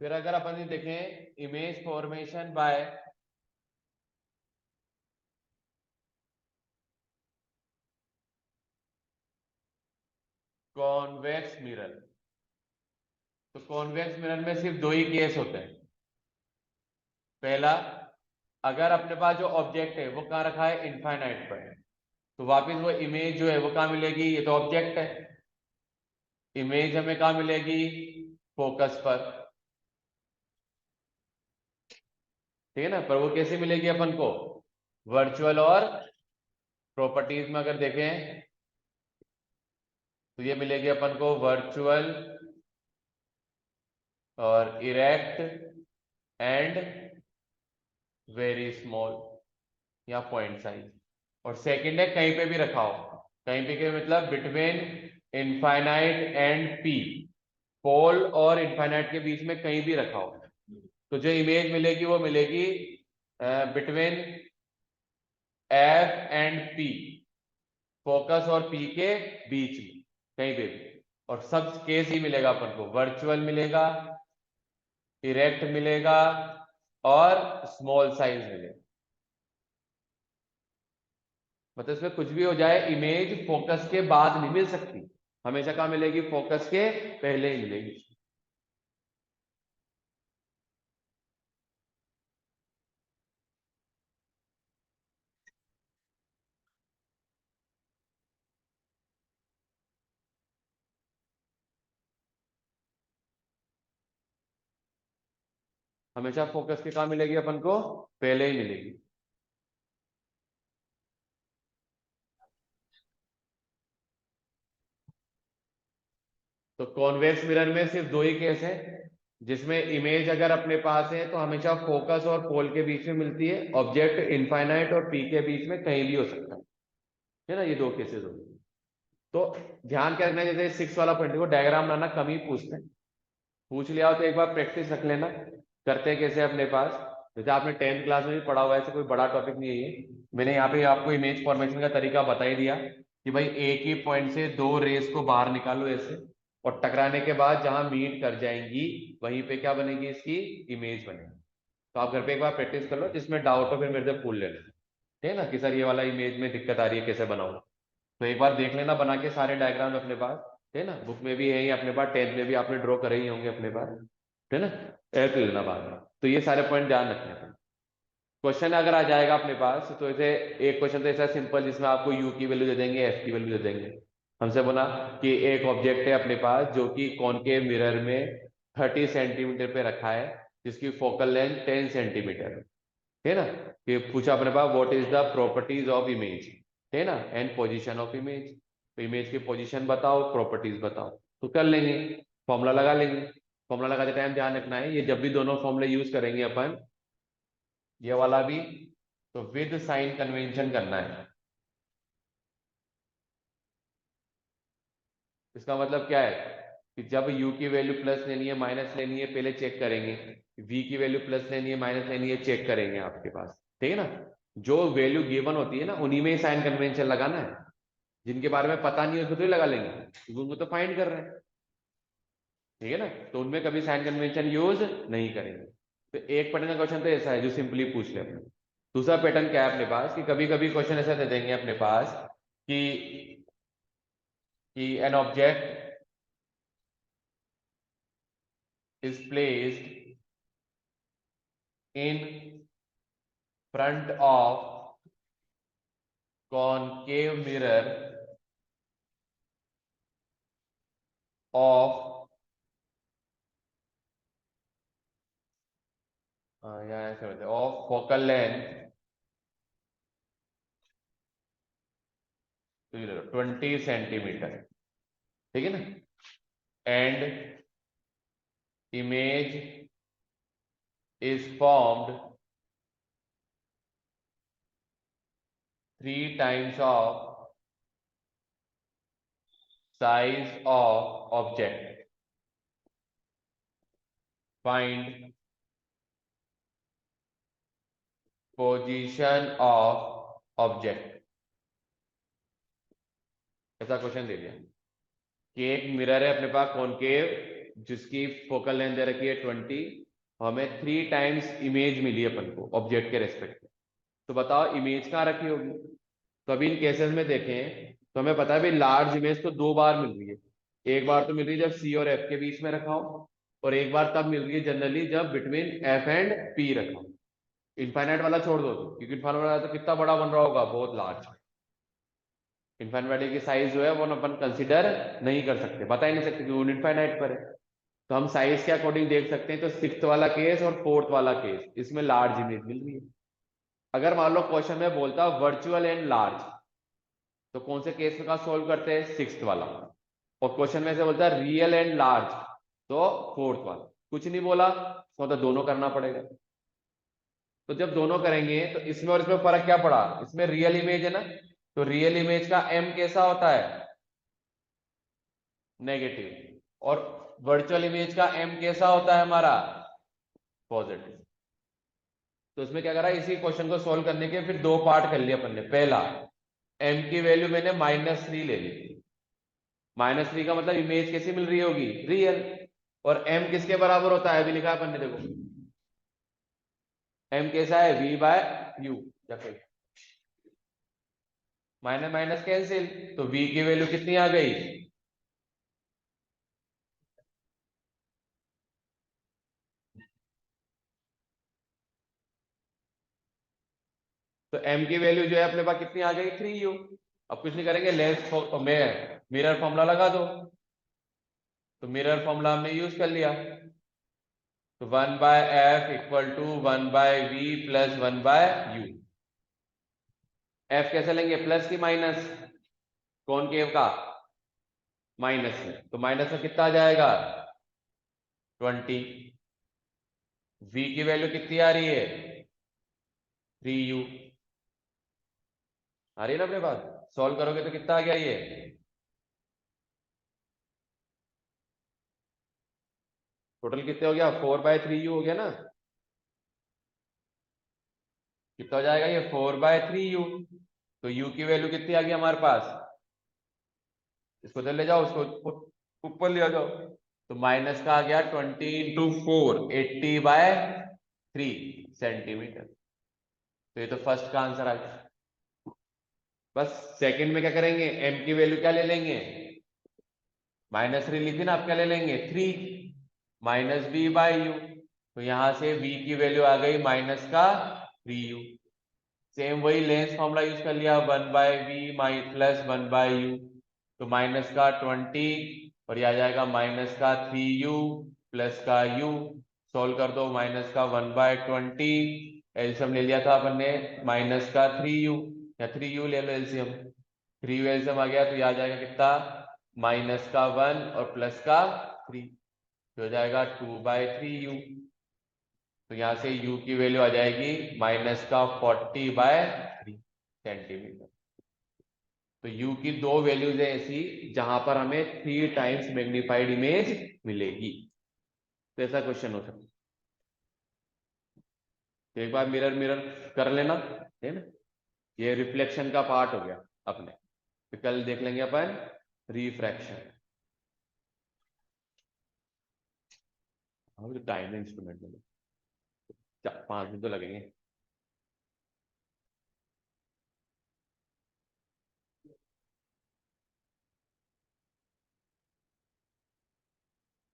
फिर अगर अपन ये देखें image formation by convex mirror, तो कॉन्वेक्स मिरर में सिर्फ दो ही केस होते हैं। पहला, अगर अपने पास जो ऑब्जेक्ट है वो कहाँ रखा है, इनफाइनाइट पर है, तो वापस वो इमेज जो है वो कहाँ मिलेगी, ये तो ऑब्जेक्ट है, इमेज हमें कहाँ मिलेगी, फोकस पर, ठीक है ना। पर वो कैसे मिलेगी अपन को, वर्चुअल और प्रॉपर्टीज में अगर देखें तो ये मिलेगी अपन को वर्चुअल और इरेक्ट एंड वेरी स्मॉल या पॉइंट साइज। और सेकंड है कहीं पे भी रखा हो, कहीं पे के मतलब बिटवीन इनफाइनाइट एंड पी, पोल और इनफाइनाइट के बीच में कहीं भी रखा हो, तो जो इमेज मिलेगी वो मिलेगी between F and P, focus और पी के बीच में कहीं पे भी। और सब केस ही मिलेगा अपन को, वर्चुअल मिलेगा, इरेक्ट मिलेगा और स्मॉल साइज मिलेगा। मतलब इसमें कुछ भी हो जाए, इमेज फोकस के बाद नहीं मिल सकती, हमेशा कहाँ मिलेगी, फोकस के पहले ही मिलेगी। हमेशा फोकस के कहाँ मिलेगी अपन को, पहले ही मिलेगी। तो कॉन्वेक्स मिरर में सिर्फ दो ही केस है, जिसमें इमेज अगर अपने पास है तो हमेशा फोकस और पोल के बीच में मिलती है, ऑब्जेक्ट इनफाइनाइट और पी के बीच में कहीं भी हो सकता है ना, ये दो केसेस हो गए। तो ध्यान क्या रखना है, जैसे 6 वाला पॉइंट को डायग्राम बनाना कम ही पूछते हैं, पूछ लिया हो तो एक बार प्रैक्टिस रख लेना, करते हैं कैसे अपने पास। जैसे आपने 10th क्लास में भी पढ़ा हुआ है, ऐसे कोई बड़ा टॉपिक नहीं है ये, मैंने यहाँ पे आपको इमेज फॉर्मेशन का तरीका बता ही दिया कि भाई एक ही पॉइंट से दो रेस को बाहर निकालो ऐसे, और टकराने के बाद जहां मीट कर जाएंगी वहीं पे क्या बनेगी, इसकी इमेज बनेगी। तो आप घर पे एक बार प्रैक्टिस कर लो, जिसमें डाउट हो फिर मेरे से पूछ लेना, ठीक है ना, कि सर ये वाला इमेज में दिक्कत आ रही है कैसे बनाऊं। तो एक बार देख लेना बना के सारे डायग्राम अपने पास, ठीक है ना, बुक में भी है ही अपने पास, 10th में भी आपने ड्रॉ करे ही होंगे अपने पास, ठीक है ना, ऐड कर लेना बाद में। तो ये सारे पॉइंट ध्यान रखने हैं। क्वेश्चन अगर आ जाएगा अपने पास तो ऐसे, एक क्वेश्चन तो ऐसा सिंपल जिसमें आपको यू की वैल्यू दे देंगे, एफ की वैल्यू दे देंगे। हमसे बोला कि एक ऑब्जेक्ट है अपने पास जो कि कॉनकेव मिरर में 30 सेंटीमीटर पे रखा है, जिसकी फोकल लेंथ 10 सेंटीमीटर है ना, कि पूछा अपने पास what is the properties of image, है ना, एंड पोजीशन ऑफ इमेज। तो इमेज की पोजीशन बताओ, प्रॉपर्टीज बताओ, तो कर लेंगे, फॉर्मूला लगा लेंगे। फॉर्मूला लगाते टाइम ध्यान रखना है, ये जब भी दोनों फॉर्मूले यूज करेंगे अपन, ये वाला भी, तो विद साइन कन्वेंशन करना है। इसका मतलब क्या है कि जब u की वैल्यू प्लस लेनी है माइनस लेनी है, पहले चेक करेंगे, v की वैल्यू प्लस लेनी है माइनस लेनी है, चेक करेंगे आपके पास, ठीक है ना। जो वैल्यू गिवन होती है ना उन्हीं में ही साइन कन्वेंशन लगाना है, जिनके बारे में पता नहीं है उसको तो ही लगा लेंगे, क्योंकि उनको तो फाइंड कर रहे हैं, ठीक है ना, तो उनमें कभी साइन कन्वेंशन यूज नहीं करेंगे। तो एक पैटर्न का क्वेश्चन तो ऐसा है जो सिंपली पूछ ले अपने। दूसरा पैटर्न क्या है अपने पास, कि कभी कभी क्वेश्चन ऐसा दे देंगे अपने पास कि an object is placed in front of concave mirror of या ऐसे बोलते हैं ऑफ फोकल लेंथ 20 सेंटीमीटर, ठीक है ना, and image is formed 3 times of size of object, find position of object। ऐसा क्वेश्चन दे दिया कि एक मिरर है अपने पास कॉनकेव, जिसकी फोकल लेंथ दे रखी है 20, हमें 3 टाइम्स इमेज मिली अपन को ऑब्जेक्ट के रेस्पेक्ट में, तो बताओ इमेज कहाँ रखी होगी। तो अभी इन केसेस में देखें तो हमें पता है भाई लार्ज इमेज तो 2 बार मिल रही है। एक बार तो मिल रही है जब सी और एफ के बीच में रखा हो, और एक बार तब मिल रही है जनरली जब बिटवीन एफ एंड पी रखा हो। इनफाइनाइट वाला छोड़ दो तो, क्योंकि इनफाइनाइट वाला तो कितना बड़ा बन रहा होगा, बहुत लार्ज। इनफाइनाइट की साइज जो है वो अपन कंसिडर नहीं कर सकते, बता ही नहीं सकते कि वो इनफाइनाइट पर है। तो हम साइज के अकॉर्डिंग देख सकते हैं, तो 6th वाला केस और 4th वाला केस, इसमें लार्ज इमेज मिल रही है। अगर मान लो क्वेश्चन में बोलता वर्चुअल एंड लार्ज, तो कौन से केस का सोल्व करते हैं, 6th वाला। और क्वेश्चन में से बोलता है रियल एंड लार्ज, तो 4th वाला। कुछ नहीं बोला तो दोनों करना पड़ेगा। तो जब दोनों करेंगे तो इसमें और इसमें फर्क क्या पड़ा, इसमें रियल इमेज है ना, तो रियल इमेज का एम कैसा होता है, नेगेटिव। और वर्चुअल इमेज का एम कैसा होता है हमारा, पॉजिटिव। तो इसमें क्या करा, इसी क्वेश्चन को सोल्व करने के फिर 2 पार्ट कर लिए अपन ने। पहला, एम की वैल्यू मैंने -3 ले ली। -3 का मतलब इमेज कैसी मिल रही होगी, रियल। और एम किसके बराबर होता है, अभी लिखा है अपन ने, देखो एम कैसा है, v बाय यू, या फिर माइनस माइनस कैंसिल, तो v की वैल्यू कितनी आ गई, तो m की वैल्यू जो है अपने पास कितनी आ गई, 3u। अब कुछ नहीं करेंगे, लेंस तो मैं मिरर फॉर्मूला लगा दो, तो मिरर फॉर्मूला हमने यूज कर लिया। तो 1/f equal to 1/v plus 1/u। f कैसे लेंगे, प्लस की माइनस, कॉनकेव का माइनस है, तो माइनस में कितना आ जाएगा, 20। v की वैल्यू कितनी आ रही है, 3u। आ रही है ना अपने पास, सॉल्व करोगे तो कितना आ गया ये, टोटल कितने हो गया, 4/3u हो गया ना। कितना हो जाएगा ये, 4/3u। तो u की वैल्यू कितनी आ गई हमारे पास, इसको इधर ले जाओ, उसको ऊपर ले जाओ, तो माइनस का आ गया 20 × 4, 80/3 सेंटीमीटर। तो ये तो फर्स्ट का आंसर आ गया। बस सेकंड में क्या करेंगे, m की वैल्यू क्या ले लेंगे, -3 लिखी ना, आप क्या ले लेंगे, 3 -v/u। तो यहां से v की वैल्यू आ गई माइनस का 3u। सेम वही लेंस फॉर्मूला यूज कर लिया, 1/v प्लस 1/u। तो माइनस का 20 और यह आ जाएगा माइनस का 3u प्लस का u। सोल्व कर दो, माइनस का 1/20, एलसीएम ले लिया था अपन ने माइनस का 3u, या 3u ले लो एलसीएम। 3u एलसीएम आ गया तो यह आ जाएगा कितना, माइनस का 1 और प्लस का 3, तो हो जाएगा 2/3u। तो यहां से u की वैल्यू आ जाएगी माइनस का 40/3 सेंटीमीटर। तो u की 2 वैल्यूज है ऐसी जहां पर हमें 3 टाइम्स मैग्नीफाइड इमेज मिलेगी। तो ऐसा क्वेश्चन हो सकता है। तो एक बार मिरर मिरर कर लेना, है ना, ये रिफ्लेक्शन का पार्ट हो गया अपने। तो कल देख लेंगे अपन रिफ्रैक्शन। टाइम इंस्ट्रूमेंट में 5 दिन तो लगेंगे।